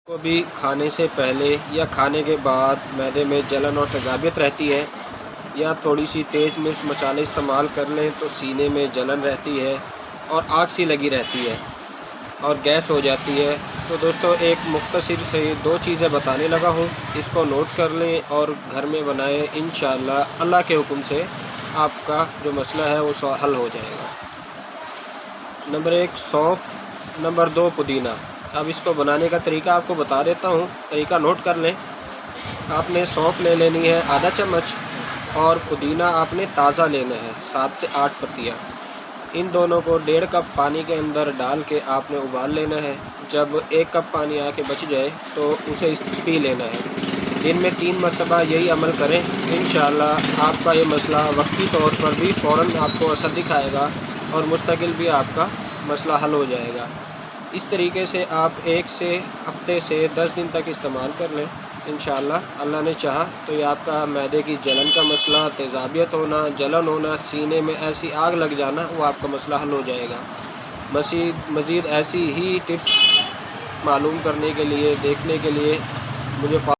کو بھی کھانے سے پہلے یا کھانے کے بعد معدے میں جلن اور تیزابیت رہتی ہے، یا تھوڑی سی تیز مرچ مسالے استعمال کر لیں تو سینے میں جلن رہتی ہے اور آگ سی لگی رہتی ہے اور گیس ہو جاتی ہے، تو دوستو ایک مختصر سے 2 چیزیں بتانے لگا ہوں، اس کو نوٹ کر لیں اور گھر میں بنائیں، انشاءاللہ اللہ کے حکم سے آپ کا جو مسئلہ ہے وہ حل ہو جائے گا۔ Number 1 سونف، number 2 پودینہ۔ اب اس کو بنانے کا طریقہ آپ کو بتا دیتا ہوں، طریقہ نوٹ کر لیں۔ آپ نے سونف لے لینی ہے آدھا چمچ، اور پودینہ آپ نے تازہ لینا ہے 7 سے 8 پتیاں۔ ان دونوں کو 1.5 کپ پانی کے اندر ڈال کے آپ نے ابال لینا ہے۔ جب 1 کپ پانی آ کے بچ جائے تو اسے پی لینا ہے۔ دن میں 3 مرتبہ یہی عمل کریں، انشاءاللہ آپ کا یہ مسئلہ وقتی طور پر بھی فوراً آپ کو اثر دکھائے گا اور مستقل بھی آپ کا مسئلہ حل ہو جائے گا۔ اس طریقے سے آپ 1 ہفتے سے 10 دن تک استعمال کر لیں، انشاءاللہ اللہ نے چاہا تو یہ آپ کا معدے کی جلن کا مسئلہ، تیزابیت ہونا، جلن ہونا، سینے میں ایسی آگ لگ جانا، وہ آپ کا مسئلہ حل ہو جائے گا۔ مزید ایسی ہی ٹپس معلوم کرنے کے لیے، دیکھنے کے لیے مجھے